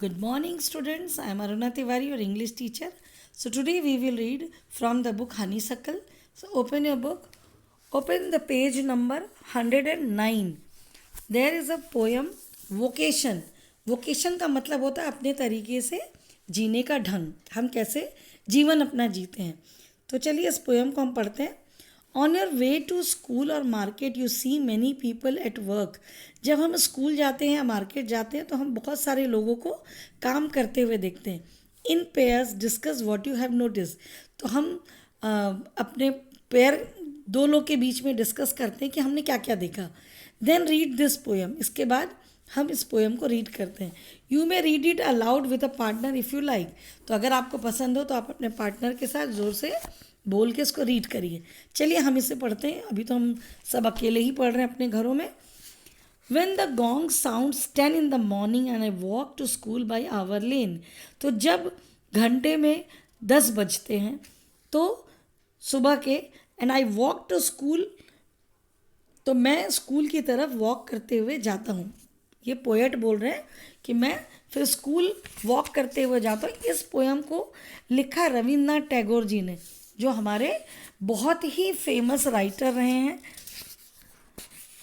Good morning, students. I am Aruna Tiwari, your English teacher. So, today we will read from the book Honeysuckle. So, open your book, open the page number 109. There is a poem, Vocation. Vocation का मतलब होता है अपने तरीके से जीने का ढंग, हम कैसे जीवन अपना जीते हैं. तो चलिए इस पोएम को हम पढ़ते हैं. On your way to school और market you see many people at work. जब हम स्कूल जाते हैं या मार्केट जाते हैं तो हम बहुत सारे लोगों को काम करते हुए देखते हैं. इन pairs discuss what you have notice. तो हम अपने पेयर दो लोग के बीच में डिस्कस करते हैं कि हमने क्या क्या देखा. Then read this poem. इसके बाद हम इस पोएम को रीड करते हैं. You may read it aloud with a partner if you like. तो अगर आपको पसंद हो तो आप अपने पार्टनर के साथ ज़ोर से बोल के इसको रीड करिए. चलिए हम इसे पढ़ते हैं. अभी तो हम सब अकेले ही पढ़ रहे हैं अपने घरों में. When the gong sounds 10 in the morning and I walk to school by our lane. तो जब घंटे में 10 बजते हैं तो सुबह के and I walk to school, तो मैं स्कूल की तरफ वॉक करते हुए जाता हूँ. ये पोएट बोल रहे हैं कि मैं फिर स्कूल वॉक करते हुए जाता हूँ. इस पोएम को लिखा रविन्द्रनाथ टैगोर जी ने, जो हमारे बहुत ही फेमस राइटर रहे हैं.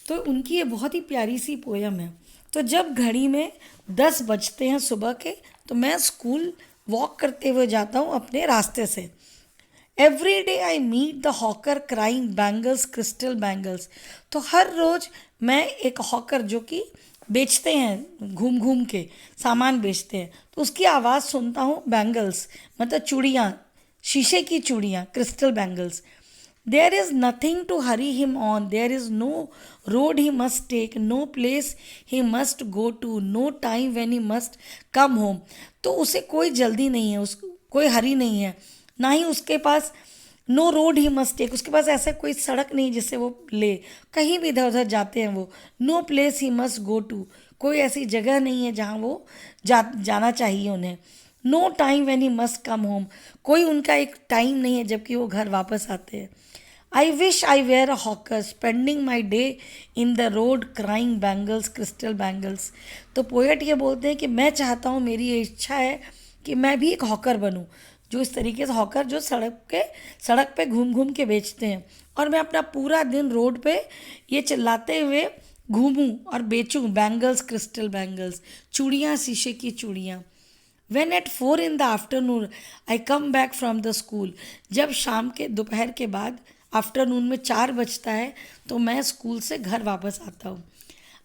तो उनकी ये बहुत ही प्यारी सी पोएम है. तो जब घड़ी में 10 बजते हैं सुबह के तो मैं स्कूल वॉक करते हुए जाता हूँ अपने रास्ते से. Every day I meet the hawker crying bangles crystal bangles. तो हर रोज़ मैं एक हॉकर जो कि बेचते हैं, घूम घूम के सामान बेचते हैं, तो उसकी आवाज़ सुनता हूँ. बैंगल्स मतलब चूड़ियाँ, शीशे की चूड़ियाँ, crystal bangles. There is nothing to hurry him on, there is no road he must take, no place he must go to, no time when he must come home. तो उसे कोई जल्दी नहीं है, कोई हरी नहीं है, ना ही उसके पास no road he must take, उसके पास ऐसा कोई सड़क नहीं जिससे वो ले, कहीं भी इधर उधर जाते हैं वो. No place he must go to, कोई ऐसी जगह नहीं है जहाँ वो जाना चाहिए उन्हें. No time when he must come home, कोई उनका एक टाइम नहीं है जबकि वो घर वापस आते हैं. I wish I were a hawker spending my day in the road crying bangles crystal bangles. तो पोएट ये बोलते हैं कि मैं चाहता हूँ, मेरी ये इच्छा है कि मैं भी एक हॉकर बनूँ, जो इस तरीके से हॉकर जो सड़क पे घूम घूम के बेचते हैं, और मैं अपना पूरा दिन रोड पे ये चिल्लाते हुए घूमूं और बेचूं बैंगल्स क्रिस्टल बैंगल्स, चूड़ियाँ, शीशे की चूड़ियाँ. When at 4 in the afternoon I come back from the school. जब शाम के दोपहर के बाद आफ्टरनून में 4 बजता है तो मैं स्कूल से घर वापस आता हूँ.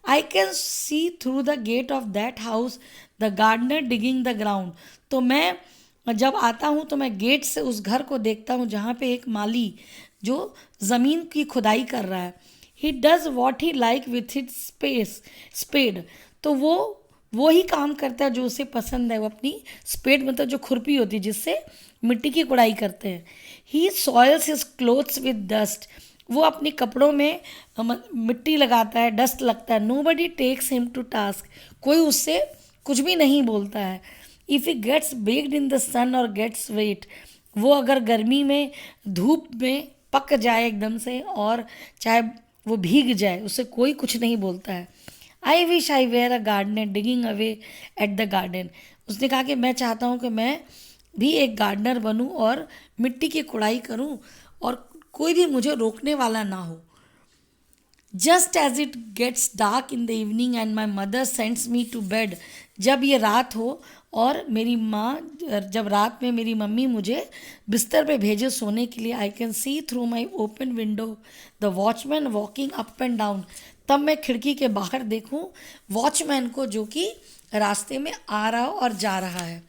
I can see through the gate of that house the gardener digging the ground. तो मैं जब आता हूँ तो मैं गेट से उस घर को देखता हूँ जहाँ पे एक माली जो ज़मीन की खुदाई कर रहा है. He does what he like with his spade. तो वो ही काम करता है जो उसे पसंद है. वो अपनी स्पेड मतलब जो खुरपी होती है जिससे मिट्टी की कुड़ाई करते हैं. He soils his clothes with dust. वो अपने कपड़ों में मिट्टी लगाता है, डस्ट लगता है. Nobody takes him to task, कोई उससे कुछ भी नहीं बोलता है. If he gets baked in the sun और गेट्स वेट, वो अगर गर्मी में धूप में पक जाए एकदम से और चाहे वो भीग जाए, उससे कोई कुछ नहीं बोलता है. I wish I were a gardener digging away at the garden. उसने कहा कि मैं चाहता हूँ कि मैं भी एक गार्डनर बनूँ और मिट्टी की कुड़ाई करूँ और कोई भी मुझे रोकने वाला ना हो. Just as it gets dark in the evening and my mother sends me to bed. जब ये रात हो और मेरी माँ, जब रात में मेरी मम्मी मुझे बिस्तर पे भेजे सोने के लिए, आई can see through my open window the watchman walking up and down. तब मैं खिड़की के बाहर देखूं वॉचमैन को जो कि रास्ते में आ रहा और जा रहा है.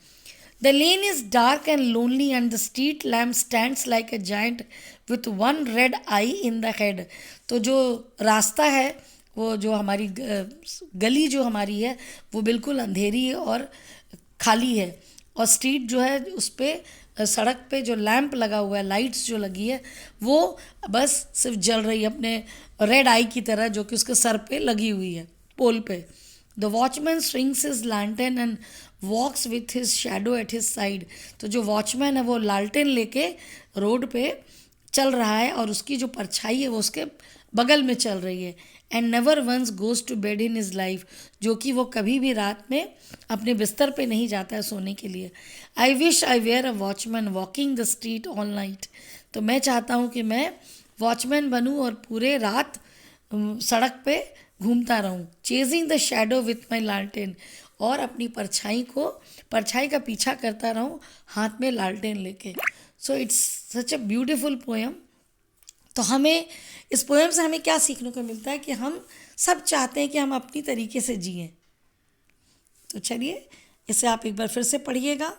The lane is dark and lonely and the street lamp stands like a giant with one red I in the head. तो जो रास्ता है, वो जो हमारी गली जो हमारी है वो बिल्कुल अंधेरी है और खाली है. और स्ट्रीट जो है उस पर सड़क पे जो लैंप लगा हुआ है, लाइट्स जो लगी है, वो बस सिर्फ जल रही है अपने रेड आई की तरह जो कि उसके सर पे लगी हुई है, पोल पे. The watchman swings his lantern and walks with his shadow at his side. तो जो वॉचमैन है वो लालटेन लेके रोड पे चल रहा है और उसकी जो परछाई है वो उसके बगल में चल रही है। And never once goes to bed in his life, जो कि वो कभी भी रात में अपने बिस्तर पे नहीं जाता है सोने के लिए। I wish I were a watchman walking the street all night, तो मैं चाहता हूँ कि मैं वॉचमैन बनूँ और पूरे रात सड़क पे घूमता रहूँ। Chasing the shadow with my लालटेन, और अपनी परछाई का पीछा करता रहूँ हाथ में लालटेन लेके। So it's such a beautiful poem. तो हमें इस पोएम से हमें क्या सीखने को मिलता है कि हम सब चाहते हैं कि हम अपनी तरीके से जिएं। तो चलिए इसे आप एक बार फिर से पढ़िएगा।